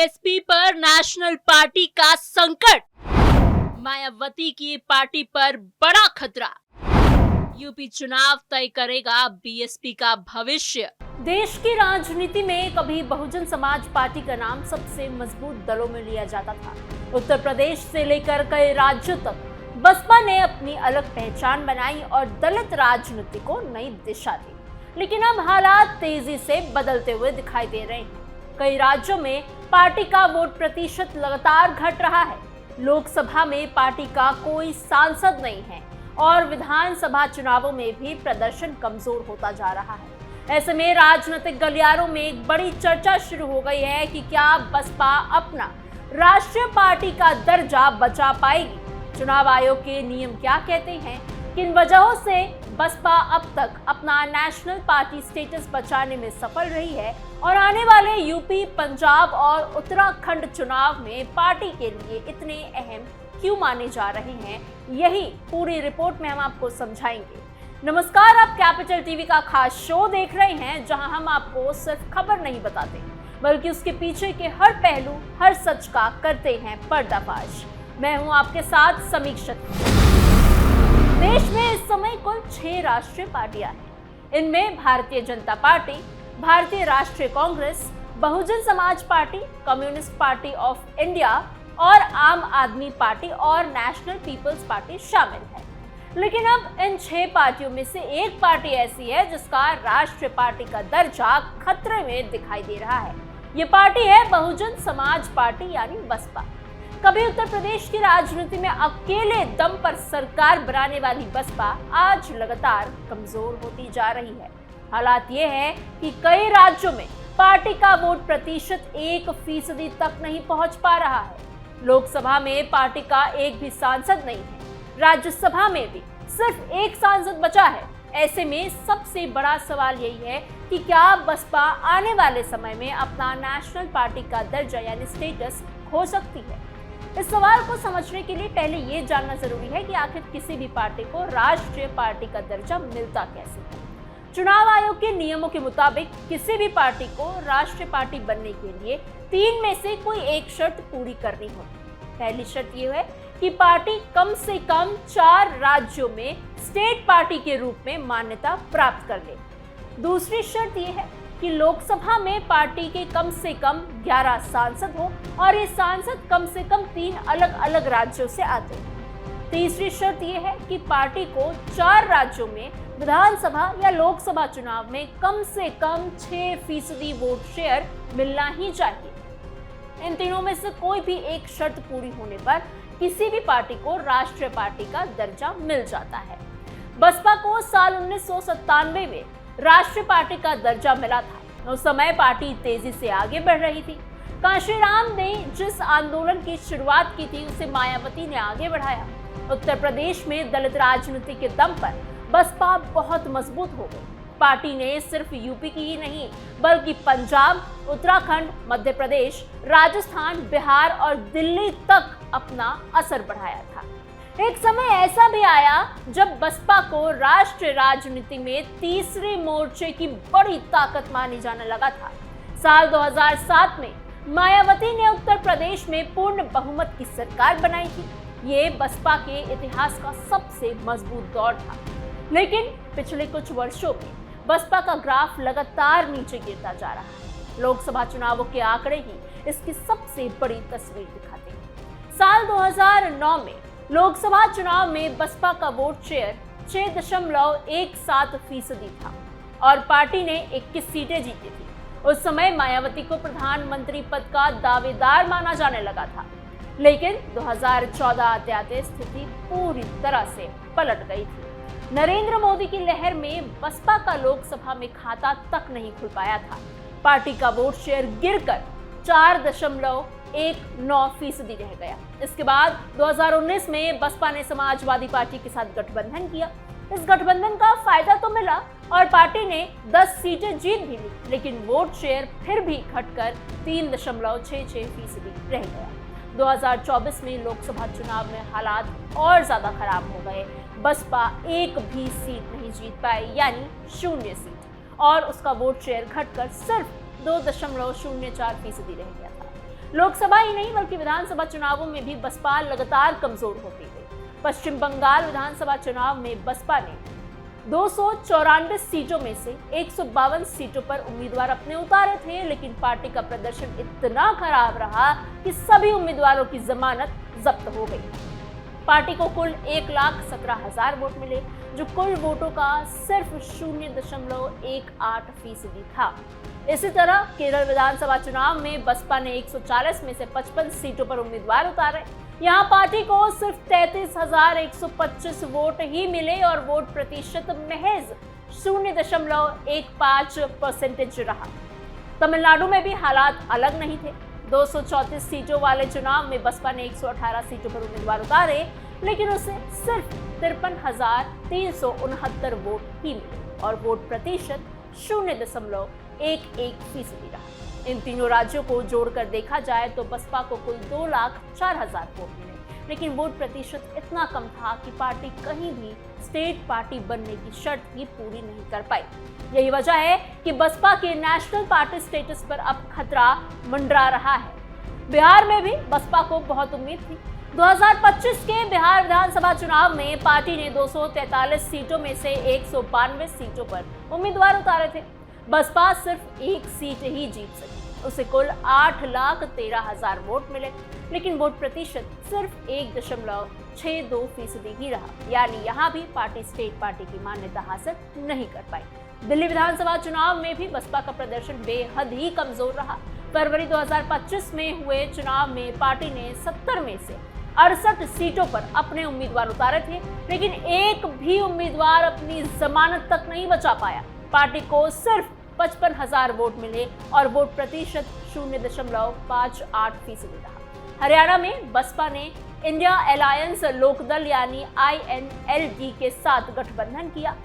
BSP पर national party का संकट, मायावती की पार्टी पर बड़ा खतरा। यूपी चुनाव तय करेगा बीएसपी का भविष्य। देश की राजनीति में कभी बहुजन समाज पार्टी का नाम सबसे मजबूत दलों में लिया जाता था। उत्तर प्रदेश से लेकर कई राज्यों तक बसपा ने अपनी अलग पहचान बनाई और दलित राजनीति को नई दिशा दी। लेकिन अब हालात तेजी से बदलते हुए दिखाई दे रहे हैं। कई राज्यों में पार्टी का वोट प्रतिशत लगातार घट रहा है। लोकसभा में पार्टी का कोई सांसद नहीं है और विधानसभा चुनावों में भी प्रदर्शन कमजोर होता जा रहा है। ऐसे में राजनीतिक गलियारों में एक बड़ी चर्चा शुरू हो गई है कि क्या बसपा अपना राष्ट्रीय पार्टी का दर्जा बचा पाएगी। चुनाव आयोग के नियम क्या कहते हैं, किन वजहों से बसपा अब तक अपना नेशनल पार्टी स्टेटस बचाने में सफल रही है और आने वाले यूपी, पंजाब और उत्तराखंड चुनाव में पार्टी के लिए इतने अहम क्यों माने जा रहे हैं, यही पूरी रिपोर्ट में हम आपको समझाएंगे। नमस्कार, आप कैपिटल टीवी का खास शो देख रहे हैं जहां हम आपको सिर्फ खबर नहीं बताते बल्कि उसके पीछे के हर पहलू, हर सच का करते हैं पर्दाफाश। मैं हूं आपके साथ समीक्षा। देश में इस समय कुल 6 राष्ट्रीय पार्टियां हैं। इनमें भारतीय जनता पार्टी, भारतीय राष्ट्रीय Congress, Bahujan Samaj party, communist party of India और आम आदमी पार्टी और नेशनल पीपल्स पार्टी शामिल है। लेकिन अब इन 6 पार्टियों में से एक पार्टी ऐसी है जिसका राष्ट्रीय पार्टी का दर्जा खतरे में दिखाई दे रहा है। ये पार्टी है बहुजन समाज पार्टी यानी बसपा। कभी उत्तर प्रदेश की राजनीति में अकेले दम पर सरकार बनाने वाली बसपा आज लगातार कमजोर होती जा रही है। हालात ये है कि कई राज्यों में पार्टी का वोट प्रतिशत 1% तक नहीं पहुंच पा रहा है। लोकसभा में पार्टी का एक भी सांसद नहीं है। राज्यसभा में भी सिर्फ एक सांसद बचा है। ऐसे में सबसे बड़ा सवाल यही है कि क्या बसपा आने वाले समय में अपना नेशनल पार्टी का दर्जा यानी स्टेटस खो सकती है। इस सवाल को समझने के लिए पहले ये जानना जरूरी है कि आखिर किसी भी पार्टी को राष्ट्रीय पार्टी का दर्जा मिलता कैसे है। चुनाव आयोग के नियमों के मुताबिक किसी भी पार्टी को राष्ट्रीय पार्टी बनने के लिए 3 में से कोई एक शर्त पूरी करनी होगी। पहली शर्त ये है कि पार्टी कम से कम 4 राज्यों में स्टेट पार्टी के रूप में मान्यता प्राप्त कर ले। दूसरी शर्त ये है कि लोकसभा में पार्टी के कम से कम 11 सांसद हो और ये सांसद कम से कम 3 अलग अलग राज्यों से आते हैं। तीसरी शर्त यह है कि पार्टी को 4 राज्यों में विधानसभा या लोकसभा चुनाव में कम से कम 6% वोट शेयर मिलना ही चाहिए। इन तीनों में से कोई भी एक शर्त पूरी होने पर किसी भी पार्टी को राष्ट्रीय पार्टी का दर्जा मिल जाता है। बसपा को साल 1997 में राष्ट्रीय पार्टी का दर्जा मिला था। उस समय पार्टी तेजी से आगे बढ़ रही थी। कांशीराम ने जिस आंदोलन की शुरुआत की थी उसे मायावती ने आगे बढ़ाया। उत्तर प्रदेश में दलित राजनीति के दम पर बसपा बहुत मजबूत हो गई। पार्टी ने सिर्फ यूपी की ही नहीं बल्कि पंजाब, उत्तराखंड, मध्य प्रदेश, राजस्थान, बिहार और दिल्ली तक अपना असर बढ़ाया था। एक समय ऐसा भी आया जब बसपा को राष्ट्रीय राजनीति में तीसरे मोर्चे की बड़ी ताकत मानी जाने लगा था। साल 2007 में मायावती ने उत्तर प्रदेश में पूर्ण बहुमत की सरकार बनाई थी। ये बसपा के इतिहास का सबसे मजबूत दौर था। लेकिन पिछले कुछ वर्षों में बसपा का ग्राफ लगातार नीचे गिरता जा रहा है। लोकसभा चुनावों के आंकड़े ही इसकी सबसे बड़ी तस्वीर दिखाते हैं। साल 2009 में लोकसभा चुनाव में बसपा का वोट शेयर 6.17% था और पार्टी ने 21 सीटें जीती थी। उस समय मायावती को प्रधानमंत्री पद का दावेदार माना जाने लगा था। लेकिन 2014 आते आते स्थिति पूरी तरह से पलट गई थी। नरेंद्र मोदी की लहर में बसपा का लोकसभा में खाता तक नहीं खुल पाया था। पार्टी का वोट शेयर गिरकर 4.19% रह गया। इसके बाद 2019 में बसपा ने समाजवादी पार्टी के साथ गठबंधन किया। इस गठबंधन का फायदा तो मिला और पार्टी ने 10 सीटें जीत भी ली, लेकिन वोट शेयर फिर भी घटकर 3.66% रह गया। 2024 में लोकसभा चुनाव में हालात और ज्यादा खराब हो गए। बसपा एक भी सीट नहीं जीत पाई यानी 0 सीट और उसका वोट शेयर घटकर सिर्फ 2.04% रह गया था। लोकसभा ही नहीं बल्कि विधानसभा चुनावों में भी बसपा लगातार कमजोर होती गई। पश्चिम बंगाल विधानसभा चुनाव में बसपा ने 294 सीटों में से 152 सीटों पर उम्मीदवार अपने उतारे थे, लेकिन पार्टी का प्रदर्शन इतना खराब रहा कि सभी उम्मीदवारों की जमानत जब्त हो गई। पार्टी को कुल 1,17,000 वोट मिले, जो कुल वोटों का सिर्फ 0.18% था। इसी तरह केरल विधानसभा चुनाव में बसपा ने 140 में से 55 सीटों पर उम्मीदवार उतारे। यहाँ पार्टी को सिर्फ 33,125 वोट ही मिले और वोट प्रतिशत महज 0.15% रहा। तमिलनाडु में भी हालात अलग नहीं थे। 234 सीटों वाले चुनाव में बसपा ने 118 सीटों पर उम्मीदवार उतारे, लेकिन उसे सिर्फ 53,369 वोट ही मिले और वोट प्रतिशत 0.11% रहा। इन तीनों राज्यों को जोड़कर देखा जाए तो बसपा को कुल 2,04,000 वोट मिले, लेकिन वोट प्रतिशत इतना कम था कि पार्टी कहीं भी स्टेट पार्टी बनने की शर्त ही पूरी नहीं कर पाई। यही वजह है कि बसपा के नेशनल पार्टी स्टेटस पर अब खतरा मंडरा रहा है। बिहार में भी बसपा को बहुत उम्मीद थी। 2025 के बिहार विधानसभा चुनाव में पार्टी ने 243 सीटों में से 192 सीटों पर उम्मीदवार उतारे थे। बसपा सिर्फ एक सीट ही जीत सकी, उसे कुल 8,13,000 वोट मिले, लेकिन वोट प्रतिशत सिर्फ 1.62% ही रहा। यानी यहाँ भी पार्टी स्टेट पार्टी की मान्यता हासिल नहीं कर पाई। दिल्ली विधानसभा चुनाव में भी बसपा का प्रदर्शन बेहद ही कमजोर रहा। फरवरी 2025 में हुए चुनाव में पार्टी ने 70 में से 68 सीटों पर अपने उम्मीदवार उतारे थे, लेकिन एक भी उम्मीदवार अपनी जमानत तक नहीं बचा पाया। पार्टी को सिर्फ 55,000 वोट मिले और वोट प्रतिशत 0.58% रहा। हरियाणा में बसपा ने इंडिया अलायंस लोकदल यानी INLD के साथ गठबंधन किया।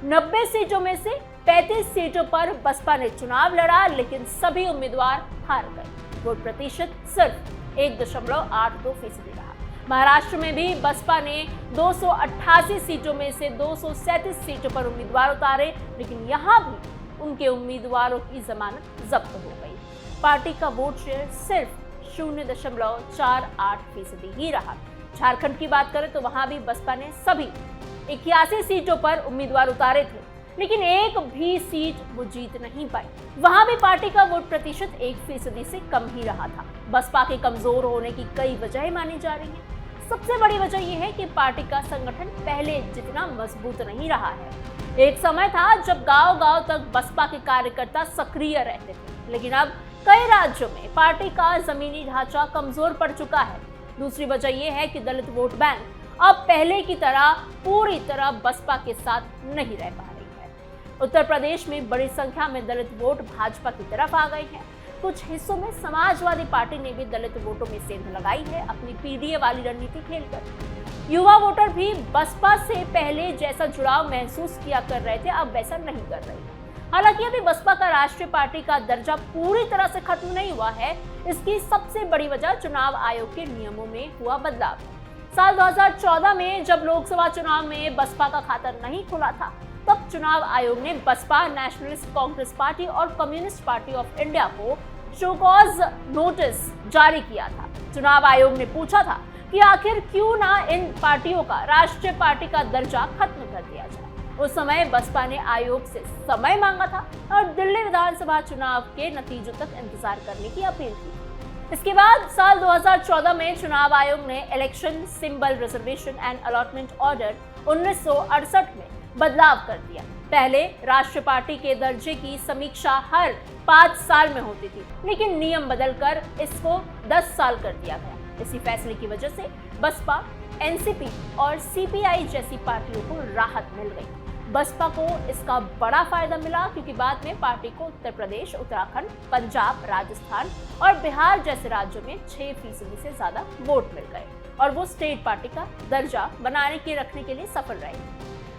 90 सीटों में से 35 सीटों पर बसपा ने चुनाव लड़ा, लेकिन सभी उम्मीदवार हार गए। वोट प्रतिशत सिर्फ 1.82% रहा। महाराष्ट्र में भी बसपा ने 288 सीटों में से 237 सीटों पर उम्मीदवार उतारे, लेकिन यहाँ भी उनके उम्मीदवारों की जमानत जब्त हो गई। पार्टी का वोट शेयर सिर्फ 0.48% ही रहा। झारखंड की बात करें तो वहां भी बसपा ने सभी 81 सीटों पर उम्मीदवार उतारे थे, लेकिन एक भी सीट वो जीत नहीं पाई। वहां भी पार्टी का वोट प्रतिशत 1% से कम ही रहा था। बसपा के कमजोर होने की कई वजहें मानी जा रही हैं। सबसे बड़ी वजह यह है कि पार्टी का संगठन पहले जितना मजबूत नहीं रहा है। एक समय था जब गांव-गांव तक बसपा के कार्यकर्ता सक्रिय रहते थे, लेकिन अब कई राज्यों में पार्टी का जमीनी ढांचा कमजोर पड़ चुका है। दूसरी वजह यह है कि दलित वोट बैंक अब पहले की तरह पूरी तरह बसपा के साथ नहीं रह पा रही है। उत्तर प्रदेश में बड़ी संख्या में दलित वोट भाजपा की तरफ आ गए हैं। कुछ हिस्सों में समाजवादी पार्टी ने भी दलित वोटों में सेंध लगाई है, अपनी पीडीए वाली रणनीति खेलकर। युवा वोटर भी बसपा से पहले जैसा जुड़ाव महसूस किया कर रहे थे, अब वैसा नहीं कर रहे हैं। हालांकि अभी बसपा का राष्ट्रीय पार्टी का दर्जा पूरी तरह से खत्म नहीं हुआ है। इसकी सबसे बड़ी वजह चुनाव आयोग के नियमों में हुआ बदलाव है। साल 2014 में जब लोकसभा चुनाव में बसपा का खाता नहीं खुला था, तब चुनाव आयोग ने बसपा, नेशनलिस्ट कांग्रेस पार्टी और कम्युनिस्ट पार्टी ऑफ इंडिया को शो कॉज नोटिस जारी किया था। चुनाव आयोग ने पूछा था कि आखिर क्यों ना इन पार्टियों का राष्ट्रीय पार्टी का दर्जा खत्म कर दिया जाए। उस समय बसपा ने आयोग से समय मांगा था और दिल्ली विधानसभा चुनाव के नतीजों तक इंतजार करने की अपील की। इसके बाद साल 2014 में चुनाव आयोग ने election symbol reservation and allotment order 1968 में बदलाव कर दिया। पहले राष्ट्रीय पार्टी के दर्जे की समीक्षा हर 5 साल में होती थी, लेकिन नियम बदलकर इसको 10 साल कर दिया गया। इसी फैसले की वजह से बसपा, एनसीपी और सीपीआई जैसी पार्टियों को राहत मिल गई। बसपा को इसका बड़ा फायदा मिला क्योंकि बाद में पार्टी को उत्तर प्रदेश, उत्तराखंड, पंजाब, राजस्थान और बिहार जैसे राज्यों में 6% से ज्यादा वोट मिल गए और वो स्टेट पार्टी का दर्जा बनाने के रखने के लिए सफल रहे।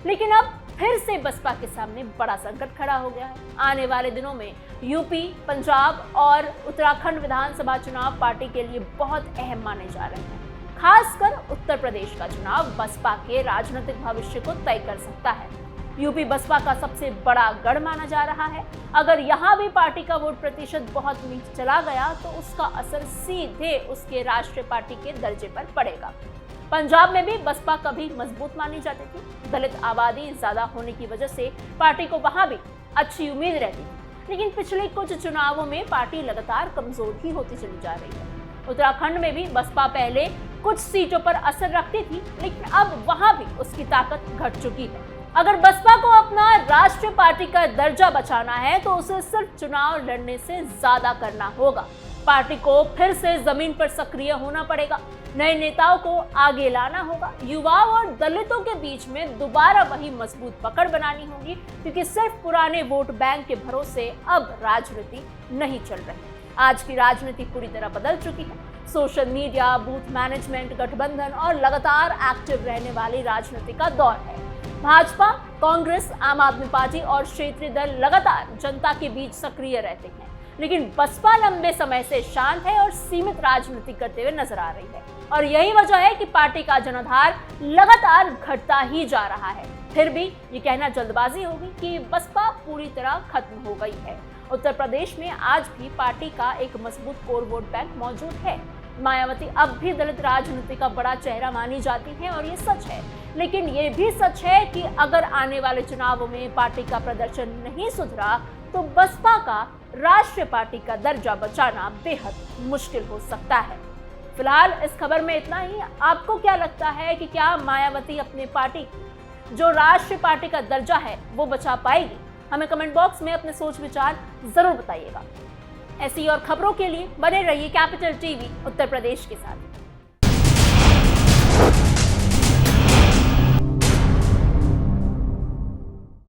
लेकिन अब फिर से बसपा के सामने बड़ा संकट खड़ा हो गया है। आने वाले दिनों में यूपी, पंजाब और उत्तराखंड विधानसभा चुनाव पार्टी के लिए बहुत अहम माने जा रहे हैं। खासकर उत्तर प्रदेश का चुनाव बसपा के राजनीतिक भविष्य को तय कर सकता है। यूपी बसपा का सबसे बड़ा गढ़ माना जा रहा है। अगर यहाँ भी पार्टी का वोट प्रतिशत बहुत नीचे चला गया तो उसका असर सीधे उसके राष्ट्रीय पार्टी के दर्जे पर पड़ेगा। पंजाब में भी बसपा कभी मजबूत मानी जाती थी। दलित आबादी ज्यादा होने की वजह से पार्टी को वहां भी अच्छी उम्मीद रहती थी, लेकिन पिछले कुछ चुनावों में पार्टी लगातार कमजोर ही होती चली जा रही है। उत्तराखंड में भी बसपा पहले कुछ सीटों पर असर रखती थी, लेकिन अब वहां भी उसकी ताकत घट चुकी है। अगर बसपा को अपना राष्ट्रीय पार्टी का दर्जा बचाना है तो उसे सिर्फ चुनाव लड़ने से ज्यादा करना होगा। पार्टी को फिर से जमीन पर सक्रिय होना पड़ेगा, नए नेताओं को आगे लाना होगा, युवाओं और दलितों के बीच में दोबारा वही मजबूत पकड़ बनानी होगी, क्योंकि सिर्फ पुराने वोट बैंक के भरोसे अब राजनीति नहीं चल रही। आज की राजनीति पूरी तरह बदल चुकी है। सोशल मीडिया, बूथ मैनेजमेंट, गठबंधन और लगातार एक्टिव रहने वाली राजनीति का दौर है। भाजपा, कांग्रेस, आम आदमी पार्टी और क्षेत्रीय दल लगातार जनता के बीच सक्रिय रहते हैं, लेकिन बसपा लंबे समय से शांत है और सीमित राजनीति करते हुए नजर आ रही है। और यही वजह है कि पार्टी का जनाधार लगातार घटता ही जा रहा है। फिर भी ये कहना जल्दबाजी होगी कि बसपा पूरी तरह खत्म हो गई है। उत्तर प्रदेश में आज भी पार्टी का एक मजबूत कोर वोट बैंक मौजूद है। मायावती अब भी दलित राजनीति का बड़ा चेहरा मानी जाती है और ये सच है, लेकिन ये भी सच है कि अगर आने वाले चुनावों में पार्टी का प्रदर्शन नहीं सुधरा तो बसपा का राष्ट्रीय पार्टी का दर्जा बचाना बेहद मुश्किल हो सकता है। फिलहाल इस खबर में इतना ही। आपको क्या लगता है कि क्या मायावती अपने पार्टी की जो राष्ट्रीय पार्टी का दर्जा है वो बचा पाएगी? हमें कमेंट बॉक्स में अपने सोच विचार जरूर बताइएगा। ऐसी और खबरों के लिए बने रहिए कैपिटल टीवी उत्तर प्रदेश के साथ।